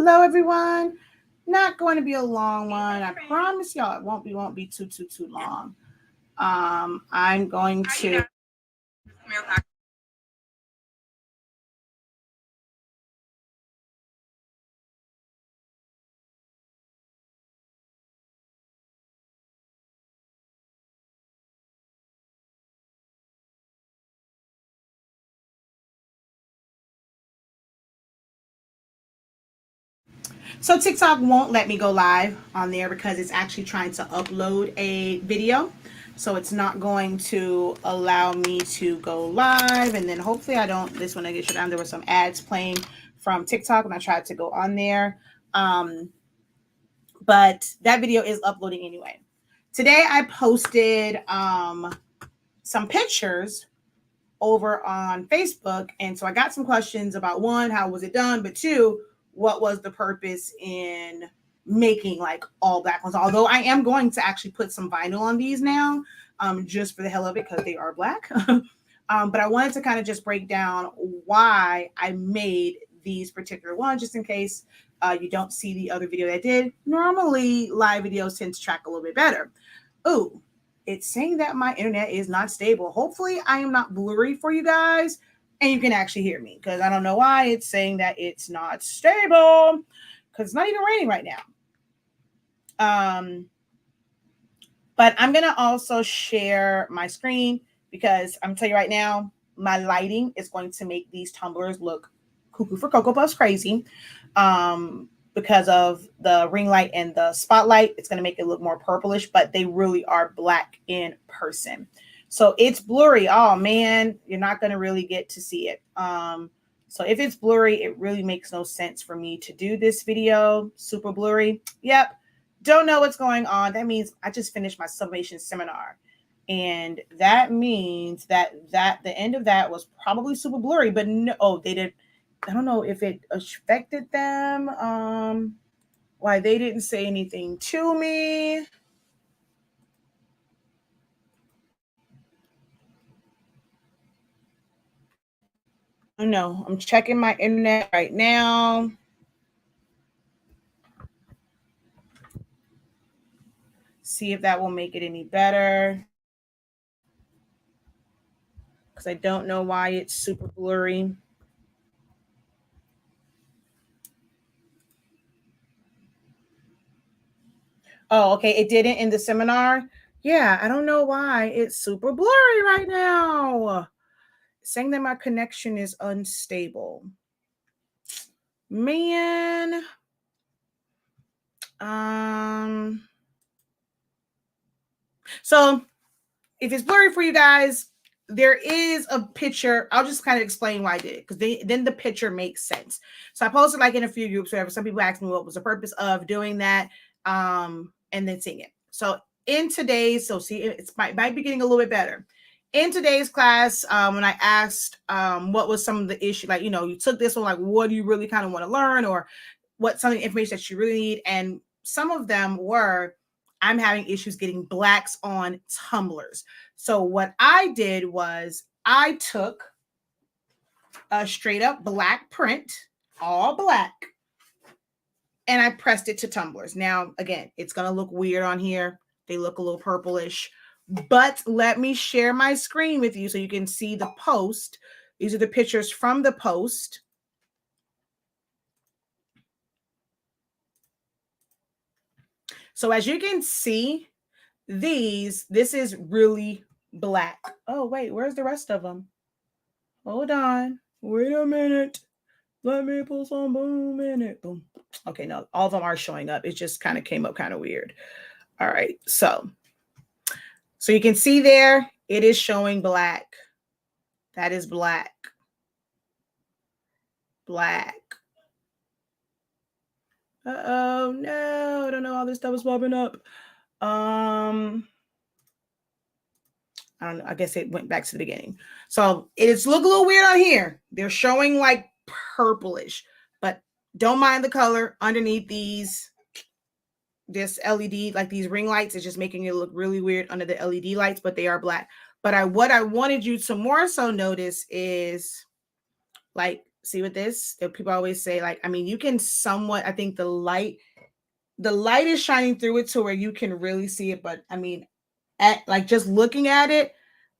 Hello, everyone. Not going to be a long one. I promise y'all it won't be too long. I'm going to. So TikTok won't let me go live on there because it's actually trying to upload a video. So it's not going to allow me to go live. And then hopefully I don't, this one I get shut down. There were some ads playing from TikTok when I tried to go on there. But that video is uploading anyway. Today I posted some pictures over on Facebook. And so I got some questions about one, how was it done? But two, what was the purpose in making like all black ones? Although I am going to actually put some vinyl on these now, just for the hell of it, because they are black. But I wanted to kind of just break down why I made these particular ones, just in case you don't see the other video that I did. Normally, live videos tend to track a little bit better. Ooh, it's saying that my internet is not stable. Hopefully, I am not blurry for you guys and you can actually hear me, because I don't know why it's saying that it's not stable, because it's not even raining right now. But I'm going to also share my screen, because I'm telling you right now, my lighting is going to make these tumblers look cuckoo for Cocoa Puffs crazy. Because of the ring light and the spotlight, it's going to make it look more purplish, but they really are black in person. So it's blurry. Oh man, you're not going to really get to see it. So if it's blurry, it really makes no sense for me to do this video. Super blurry. Yep. Don't know what's going on. That means I just finished my Sublimation seminar. And that means that the end of that was probably super blurry, but no, they did. I don't know if it affected them. Why they didn't say anything to me. Oh no, I'm checking my internet right now. See if that will make it any better. Because I don't know why it's super blurry. Oh, okay. It didn't in the seminar. Yeah, I don't know why it's super blurry right now. Saying that my connection is unstable. Man. So if it's blurry for you guys, there is a picture. I'll just kind of explain why I did it, because then the picture makes sense. So I posted like in a few groups, whatever. Some people asked me what was the purpose of doing that, and then seeing it. So in today's, so see, it might be getting a little bit better. In today's class, when I asked what was some of the issue, like, you took this one, like, what do you really kind of want to learn, or what some of the information that you really need? And some of them were, I'm having issues getting blacks on tumblers. So what I did was I took a straight up black print, all black, and I pressed it to tumblers. Now, again, it's going to look weird on here. They look a little purplish, but let me share my screen with you so you can see the post. These are the pictures from the post. So as you can see, this is really black. Oh, wait, where's the rest of them? Hold on. Wait a minute. Let me put some boom in it. Boom. Okay, no, all of them are showing up. It just kind of came up kind of weird. All right, so you can see there, it is showing black. That is black. Black. Uh-oh, no, I don't know how this stuff is popping up. I don't know. I guess it went back to the beginning. So it's look a little weird on here. They're showing like purplish, but don't mind the color underneath this LED, like these ring lights, is just making it look really weird under the LED lights, but they are black. But what I wanted you to more so notice is like See with this, people always say, like, I mean, you can somewhat, I think the light is shining through it to where you can really see it. But I mean, at like just looking at it,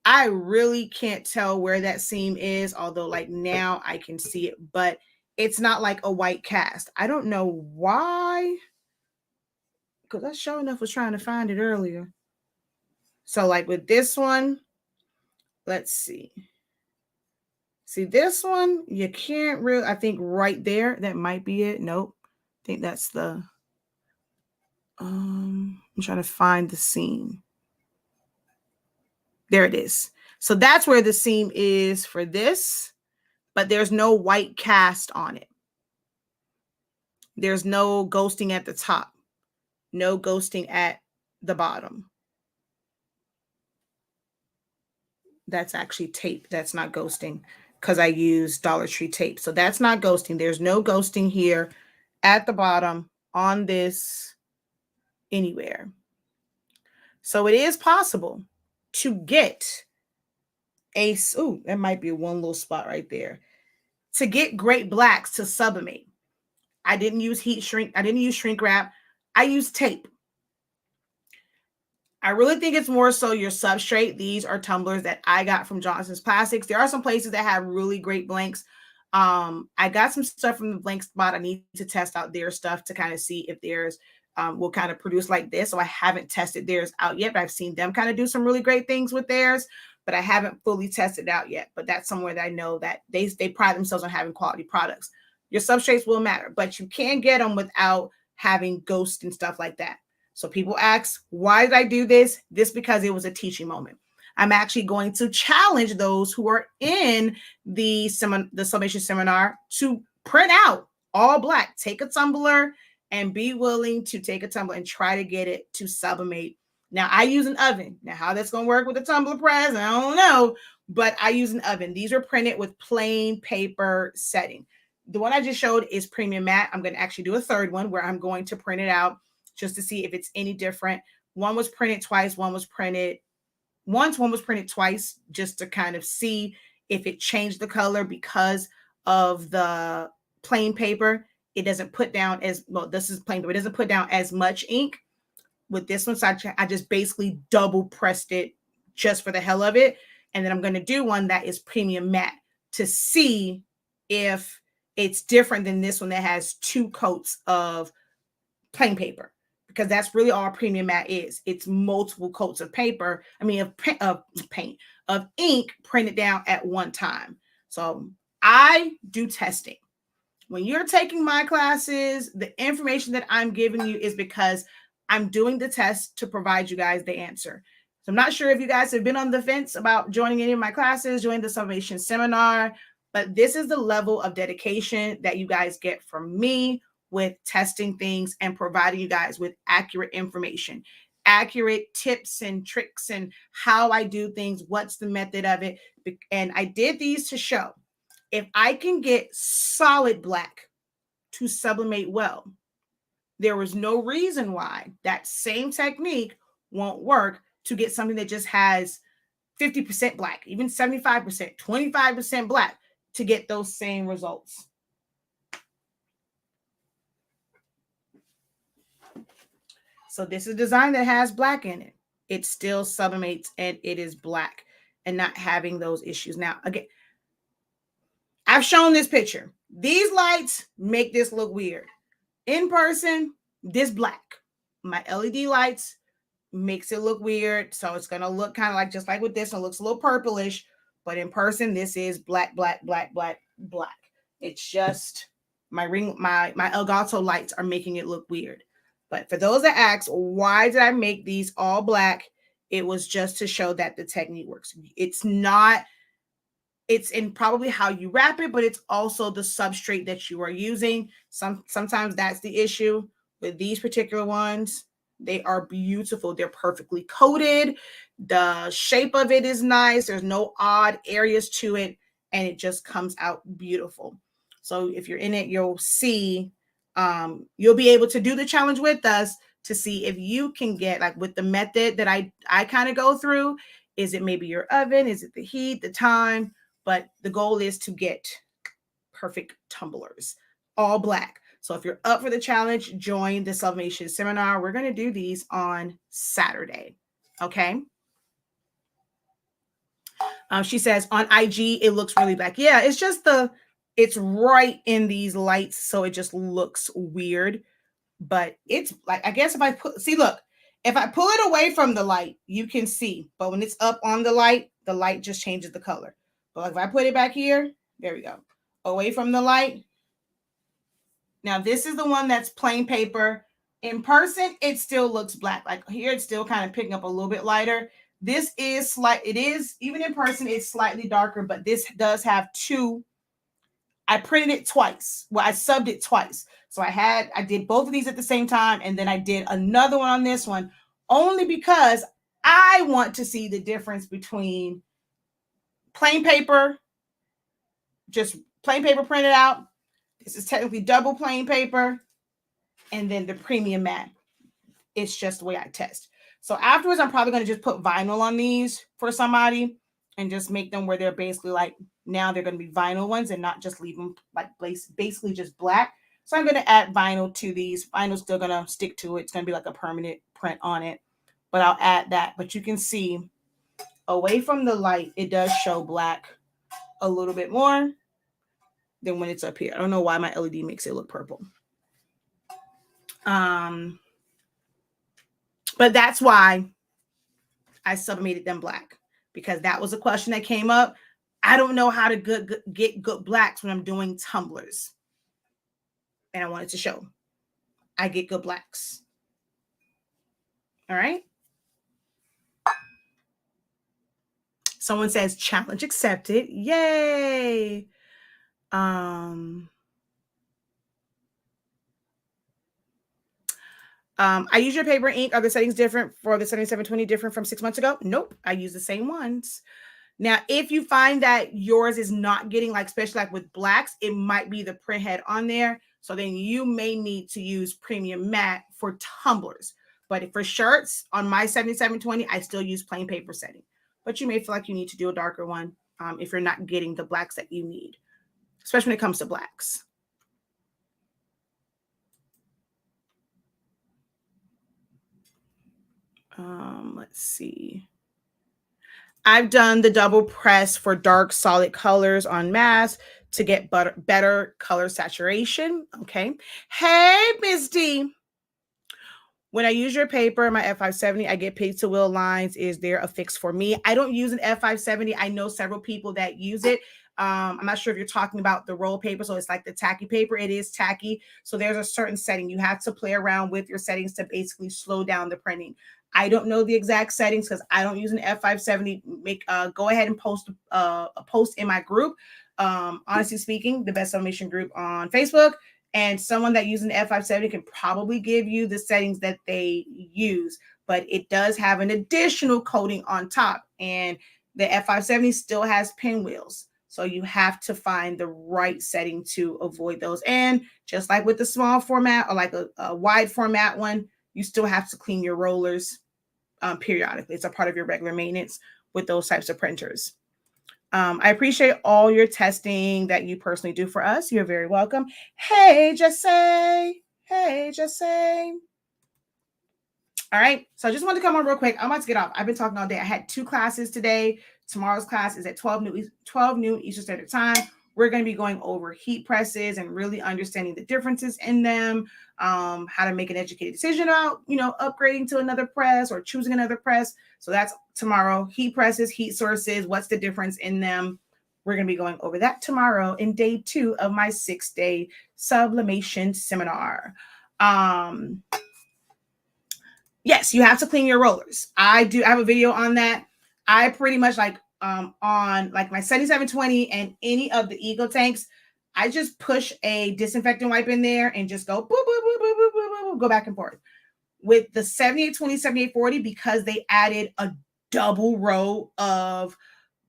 I really can't tell where that seam is. Although like now I can see it, but it's not like a white cast. I don't know why. Because I sure enough was trying to find it earlier. So like with this one, let's see. See this one, you can't really, I think right there, that might be it. Nope. I think that's the, I'm trying to find the seam. There it is. So that's where the seam is for this, but there's no white cast on it. There's no ghosting at the top, no ghosting at the bottom. That's actually tape. That's not ghosting because I use Dollar Tree tape. So that's not ghosting. There's no ghosting here at the bottom on this anywhere. So it is possible to get a, ooh, that might be one little spot right there, to get great blacks to sublimate. I didn't use heat shrink. I didn't use shrink wrap. I used tape. I really think it's more so your substrate. These are tumblers that I got from Johnson's Plastics. There are some places that have really great blanks. I got some stuff from the blank spot. I need to test out their stuff to kind of see if theirs will kind of produce like this. So I haven't tested theirs out yet, but I've seen them kind of do some really great things with theirs, but I haven't fully tested it out yet. But that's somewhere that I know that they pride themselves on having quality products. Your substrates will matter, but you can get them without having ghosts and stuff like that. So people ask, why did I do this? This because it was a teaching moment. I'm actually going to challenge those who are in the Sublimation seminar to print out all black. Take a tumbler and be willing to take a tumbler and try to get it to sublimate. Now, I use an oven. Now, how that's going to work with the tumbler press, I don't know, but I use an oven. These are printed with plain paper setting. The one I just showed is premium matte. I'm going to actually do a third one where I'm going to print it out just to see if it's any different. One was printed twice, one was printed once, one was printed twice, just to kind of see if it changed the color because of the plain paper. It doesn't put down as, well, this is plain, but it doesn't put down as much ink with this one. So I just basically double pressed it just for the hell of it. And then I'm going to do one that is premium matte to see if it's different than this one that has 2 coats of plain paper, because that's really all premium matte is. It's multiple coats of paper. I mean, of ink printed down at one time. So I do testing. When you're taking my classes, the information that I'm giving you is because I'm doing the test to provide you guys the answer. So I'm not sure if you guys have been on the fence about joining any of my classes, joining the Sublimation seminar, but this is the level of dedication that you guys get from me with testing things and providing you guys with accurate information, accurate tips and tricks and how I do things, what's the method of it. And I did these to show if I can get solid black to sublimate well, there was no reason why that same technique won't work to get something that just has 50% black, even 75%, 25% black to get those same results. So this is a design that has black in it. It still sublimates and it is black and not having those issues. Now, again, I've shown this picture. These lights make this look weird. In person, this black. My LED lights makes it look weird. So it's going to look kind of like, just like with this one, looks a little purplish. But in person, this is black, black, black, black, black. It's just my Elgato lights are making it look weird. But for those that ask, why did I make these all black? It was just to show that the technique works. It's not, it's in probably how you wrap it, but it's also the substrate that you are using. Sometimes that's the issue with these particular ones. They are beautiful. They're perfectly coated. The shape of it is nice. There's no odd areas to it, and it just comes out beautiful. So if you're in it, you'll see, you'll be able to do the challenge with us to see if you can get, like with the method that I kind of go through. Is it maybe your oven? Is it the heat, the time? But the goal is to get perfect tumblers, all black. So if you're up for the challenge, join the Sublimation seminar. We're going to do these on Saturday. Okay. She says on IG, it looks really black. Yeah, it's just it's right in these lights. So it just looks weird. But it's like, I guess if I look, if I pull it away from the light, you can see. But when it's up on the light just changes the color. But like if I put it back here, there we go. Away from the light. Now this is the one that's plain paper. In person, it still looks black. Like here, it's still kind of picking up a little bit lighter. This is it is, even in person, it's slightly darker, but this does have two. I printed it twice. Well, I subbed it twice. So I did both of these at the same time. And then I did another one on this one only because I want to see the difference between plain paper, just plain paper printed out. This is technically double plain paper. And then the premium matte. It's just the way I test. So afterwards, I'm probably going to just put vinyl on these for somebody and just make them where they're basically like, now they're going to be vinyl ones and not just leave them like basically just black. So I'm going to add vinyl to these. Vinyl's still going to stick to it. It's going to be like a permanent print on it, but I'll add that. But you can see away from the light, it does show black a little bit more than when it's up here. I don't know why my LED makes it look purple. But that's why I sublimated them black, because that was a question that came up. I don't know how to get good blacks when I'm doing tumblers. And I wanted to show I get good blacks. All right. Someone says challenge accepted. Yay. I use your paper ink. Are the settings different for the 7720 different from 6 months ago? Nope. I use the same ones. Now, if you find that yours is not getting, like, especially like with blacks, it might be the print head on there. So then you may need to use premium matte for tumblers. But for shirts on my 7720, I still use plain paper setting. But you may feel like you need to do a darker one if you're not getting the blacks that you need, especially when it comes to blacks. Let's see. I've done the double press for dark solid colors on mask to get better color saturation. Okay. Hey, Miss D. When I use your paper, my F570, I get pizza wheel lines. Is there a fix for me? I don't use an F570. I know several people that use it. I'm not sure if you're talking about the roll paper. So it's like the tacky paper. It is tacky. So there's a certain setting. You have to play around with your settings to basically slow down the printing. I don't know the exact settings because I don't use an F570. Go ahead and post a post in my group. Honestly speaking, the Best Sublimation group on Facebook. And someone that uses an F570 can probably give you the settings that they use. But it does have an additional coating on top. And the F570 still has pinwheels. So you have to find the right setting to avoid those. And just like with the small format or like a wide format one, you still have to clean your rollers periodically. It's a part of your regular maintenance with those types of printers. I appreciate all your testing that you personally do for us. You're very welcome. Hey, Jesse. Hey, Jesse. All right. So I just wanted to come on real quick. I'm about to get off. I've been talking all day. I had 2 classes today. Tomorrow's class is at 12 noon Eastern Standard Time. We're going to be going over heat presses and really understanding the differences in them, how to make an educated decision about, upgrading to another press or choosing another press. So that's tomorrow. Heat presses, heat sources, what's the difference in them? We're going to be going over that tomorrow in day 2 of my 6-day sublimation seminar. Yes, you have to clean your rollers. I have a video on that. I pretty much on like my 7720 and any of the Ego tanks, I just push a disinfectant wipe in there and just go boop, boop, boop, boop, boop, boop, boop, go back and forth. With the 7820, 7840, because they added a double row of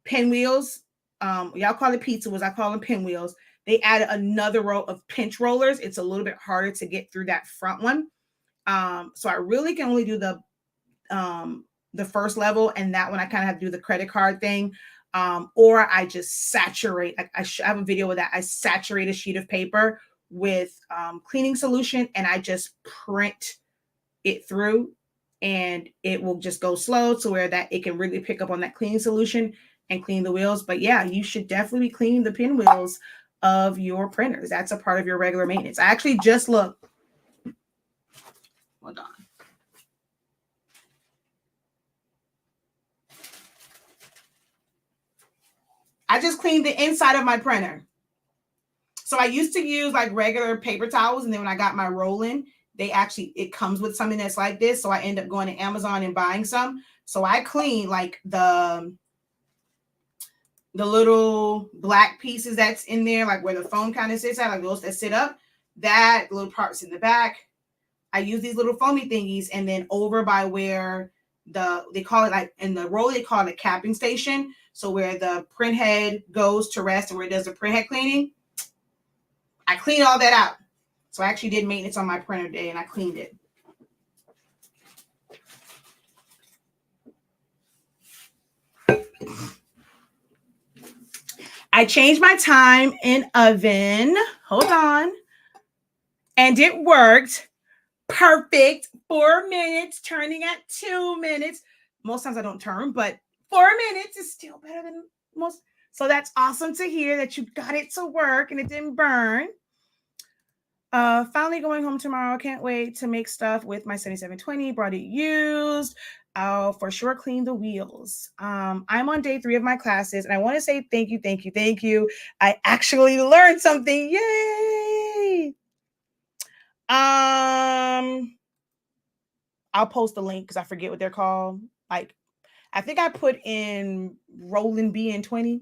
pinwheels. Y'all call it pizza wheels. I call them pinwheels. They added another row of pinch rollers. It's a little bit harder to get through that front one. So I really can only do the first level, and that one I kind of have to do the credit card thing. Or I just saturate. I have a video with that. I saturate a sheet of paper with cleaning solution, and I just print it through, and it will just go slow to where that it can really pick up on that cleaning solution and clean the wheels. But yeah, you should definitely be cleaning the pinwheels of your printers. That's a part of your regular maintenance. I actually just looked. Hold on. I just cleaned the inside of my printer. So I used to use like regular paper towels, and then when I got my roll-in, it comes with something that's like this. So I end up going to Amazon and buying some. So I clean like the little black pieces that's in there, like where the foam kind of sits at, like those that sit up, that little parts in the back. I use these little foamy thingies, and then over by where they call it, like in the roll, they call it a capping station. So where the print head goes to rest and where it does the print head cleaning, I clean all that out. So I actually did maintenance on my printer today, and I cleaned it. I changed my time in oven. Hold on. And it worked. Perfect. 4 minutes, turning at 2 minutes. Most times I don't turn, but 4 minutes is still better than most. So that's awesome to hear that you got it to work and it didn't burn. Finally going home tomorrow. Can't wait to make stuff with my 7720. Brought it used. I'll for sure clean the wheels. I'm on day 3 of my classes, and I want to say thank you. I actually learned something. Yay! I'll post the link because I forget what they're called. Like, I think I put in Roland BN20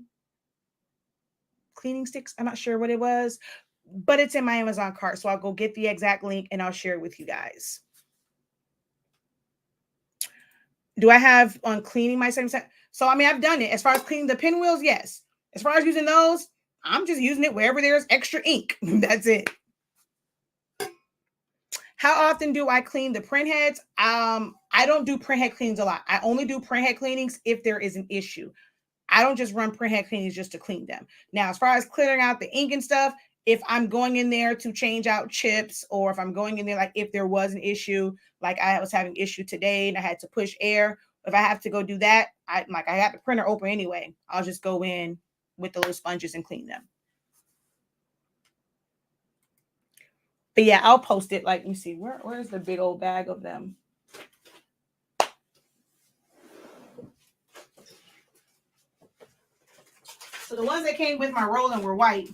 cleaning sticks. I'm not sure what it was, but it's in my Amazon cart. So I'll go get the exact link and I'll share it with you guys. Do I have on cleaning my 7%? So, I mean, I've done it. As far as cleaning the pinwheels, yes. As far as using those, I'm just using it wherever there's extra ink. That's it. How often do I clean the print heads? I don't do print head cleanings a lot. I only do print head cleanings if there is an issue. I don't just run print head cleanings just to clean them. Now, as far as clearing out the ink and stuff, if I'm going in there to change out chips, or if I'm going in there, like if there was an issue, like I was having issue today and I had to push air, if I have to go do that, I got the printer open anyway. I'll just go in with the little sponges and clean them. But yeah, I'll post it. Like, let me see, where's the big old bag of them? So the ones that came with my rolling were white,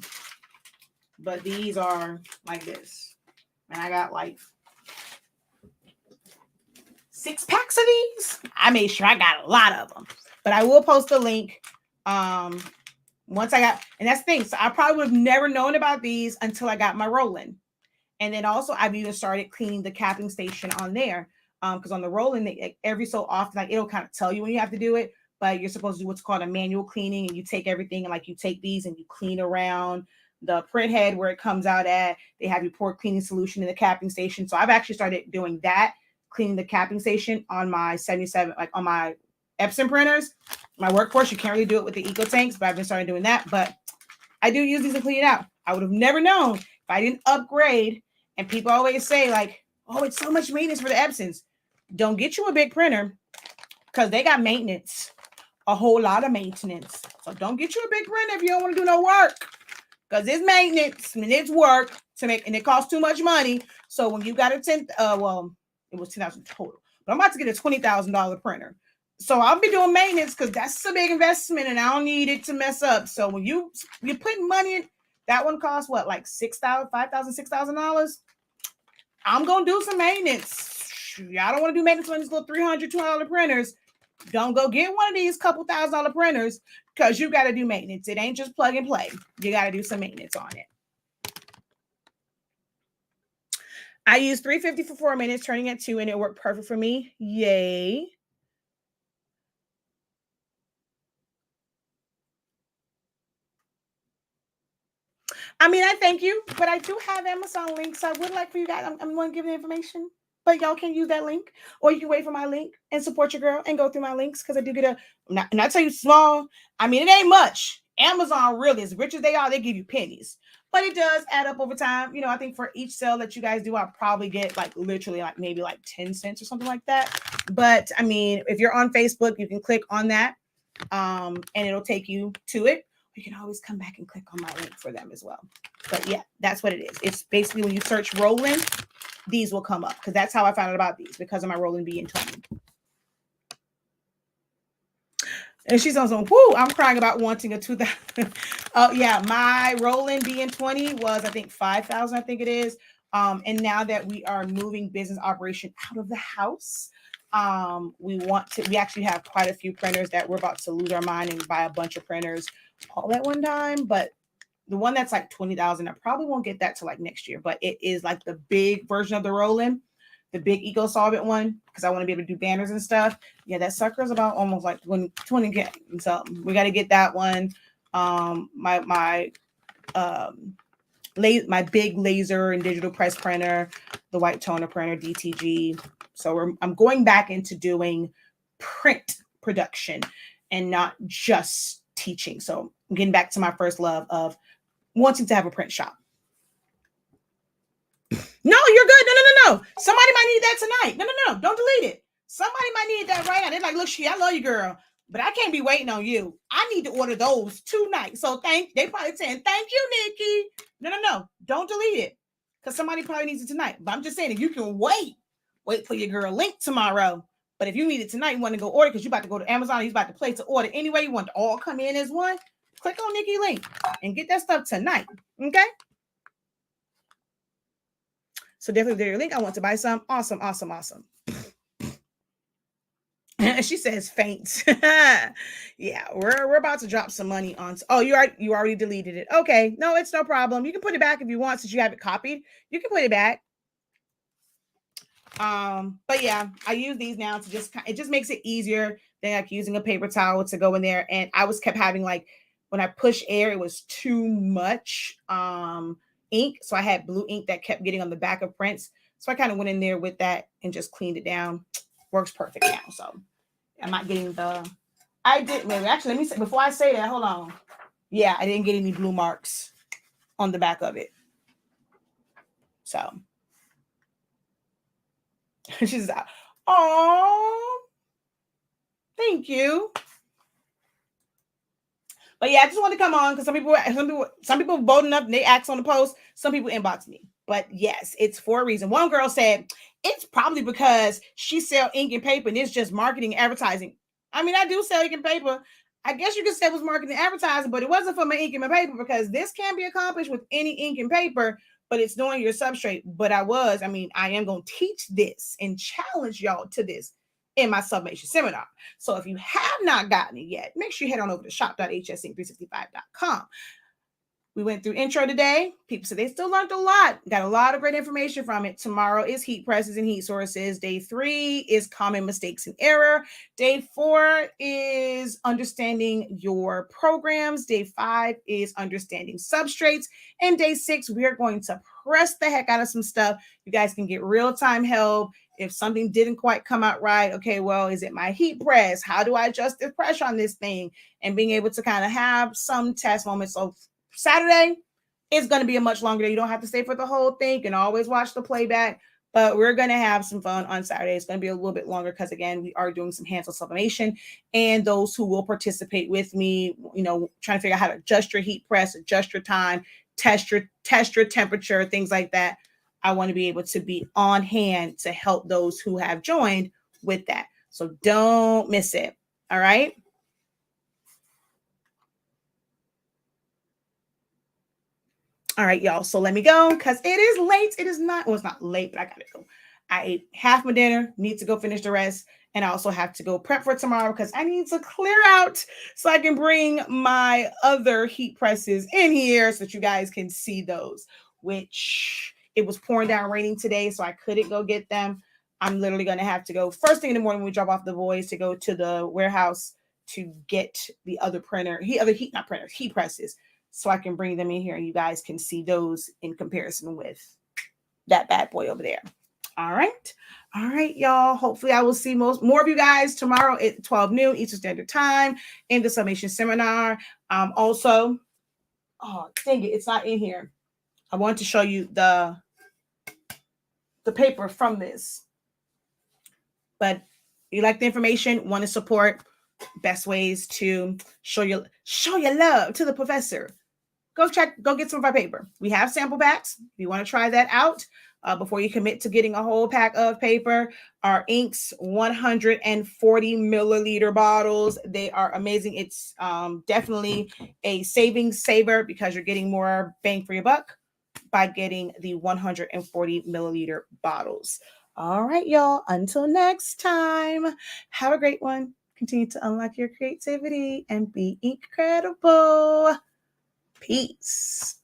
but these are like this. And I got like 6 packs of these. I made sure I got a lot of them, but I will post a link. Once I got, and that's the thing. So I probably would have never known about these until I got my rolling. And then also I've even started cleaning the capping station on there. Because on the rolling, every so often, like it'll kind of tell you when you have to do it, but you're supposed to do what's called a manual cleaning, and you take everything and like you take these and you clean around the print head where it comes out at. They have you pour cleaning solution in the capping station. So I've actually started doing that, cleaning the capping station on my 77, like on my Epson printers. My workforce, you can't really do it with the Eco Tanks, but I've been starting doing that. But I do use these to clean it out. I would have never known if I didn't upgrade. And people always say like, oh, it's so much maintenance for the Epsons. Don't get you a big printer because they got maintenance, a whole lot of maintenance. So don't get you a big printer if you don't want to do no work, because it's maintenance and it's work to make, and it costs too much money. So when you got a it was $10,000 total, but I'm about to get a $20,000 printer. So I'll be doing maintenance because that's a big investment and I don't need it to mess up. So when you're putting money in, that one costs what, like $6,000, $5,000, $6,000? I'm going to do some maintenance. Y'all don't want to do maintenance on these little $300, $200 printers. Don't go get one of these couple $1,000 printers because you got to do maintenance. It ain't just plug and play. You got to do some maintenance on it. I used 350 for 4 minutes, turning at 2, and it worked perfect for me. Yay. I mean, I thank you, but I do have Amazon links. I would like for you guys. I'm going to give the information, But y'all can use that link, or you can wait for my link and support your girl and go through my links, because I do get and I tell you small. I mean, it ain't much. Amazon really, as rich as they are, they give you pennies. But it does add up over time. I think for each sale that you guys do, I'll probably get like literally like maybe like 10 cents or something like that. But I mean, if you're on Facebook, you can click on that and it'll take you to it. You can always come back and click on my link for them as well. But yeah, that's what it is. It's basically when you search Roland, these will come up, because that's how I found out about these, because of my Roland BN20. And she's on some, whoo, I'm crying about wanting a 2000. Oh yeah, my Roland BN20 was, I think, 5,000, I think it is. And now that we are moving business operation out of the house, we actually have quite a few printers that we're about to lose our mind and buy a bunch of printers all at one time. But the one that's like 20,000, I probably won't get that till like next year, but it is like the big version of the Roland, the big eco solvent one, because I want to be able to do banners and stuff. Yeah, that sucker is about almost like 20K. And so we got to get that one. My big laser and digital press printer, the white toner printer, DTG. So I'm going back into doing print production and not just teaching. So I'm getting back to my first love of wanting to have a print shop. No, you're good. No. Somebody might need that tonight. No. Don't delete it. Somebody might need that right now. They're like, look, I love you, girl, but I can't be waiting on you. I need to order those tonight. So they probably saying, thank you, Nikki. No. Don't delete it, because somebody probably needs it tonight. But I'm just saying, if you can wait for your girl link tomorrow. But if you need it tonight, you want to go order because you about to go to Amazon, he's about to place an order anyway. You want to all come in as one. Click on Nikki link and get that stuff tonight. Okay. So definitely there your link. I want to buy some. Awesome. She says faint. Yeah, we're about to drop some money on. Oh, you already deleted it. Okay, no, it's no problem. You can put it back if you want, since you have it copied. You can put it back. But yeah, I use these now to it just makes it easier than like using a paper towel to go in there. And I kept having like, when I push air, it was too much ink. So I had blue ink that kept getting on the back of prints. So I kind of went in there with that and just cleaned it down. Works perfect now. So I'm not getting actually, let me say, before I say that, hold on. Yeah, I didn't get any blue marks on the back of it. So she's like, oh, thank you. But yeah, I just want to come on because some people voting up and they ask on the post. Some people inbox me. But yes, it's for a reason. One girl said it's probably because she sell ink and paper and it's just marketing and advertising. I mean, I do sell ink and paper. I guess you could say it was marketing and advertising, but it wasn't for my ink and my paper, because this can be accomplished with any ink and paper, but it's knowing your substrate. But I am going to teach this and challenge y'all to this in my sublimation seminar. So if you have not gotten it yet, make sure you head on over to shop.hsink365.com. We went through intro today. People said they still learned a lot. Got a lot of great information from it. Tomorrow is heat presses and heat sources. Day 3 is common mistakes and error. Day 4 is understanding your programs. Day 5 is understanding substrates. And day 6, we are going to press the heck out of some stuff. You guys can get real-time help. If something didn't quite come out right, okay, well, is it my heat press? How do I adjust the pressure on this thing? And being able to kind of have some test moments. So Saturday is going to be a much longer day. You don't have to stay for the whole thing. You can always watch the playback, but we're going to have some fun on Saturday. It's going to be a little bit longer because, again, we are doing some hands-on sublimation, and those who will participate with me, trying to figure out how to adjust your heat press, adjust your time, test your temperature, things like that. I want to be able to be on hand to help those who have joined with that. So don't miss it. All right. All right, y'all. So let me go because it is late. It's not late, but I got to go. I ate half my dinner, need to go finish the rest. And I also have to go prep for tomorrow because I need to clear out so I can bring my other heat presses in here so that you guys can see those, which it was pouring down raining today, so I couldn't go get them. I'm literally going to have to go first thing in the morning when we drop off the boys to go to the warehouse to get the other heat presses, so I can bring them in here and you guys can see those in comparison with that bad boy over there. All right. All right, y'all. Hopefully I will see more of you guys tomorrow at 12 noon Eastern Standard Time in the Sublimation Seminar. Also, oh, dang it, it's not in here. I want to show you the paper from this. But you like the information, want to support, best ways to show your love to the professor. Go get some of our paper. We have sample packs. If you want to try that out before you commit to getting a whole pack of paper, our inks, 140 milliliter bottles. They are amazing. It's definitely a savings saver because you're getting more bang for your buck by getting the 140 milliliter bottles. All right, y'all. Until next time, have a great one. Continue to unlock your creativity and be incredible. Peace.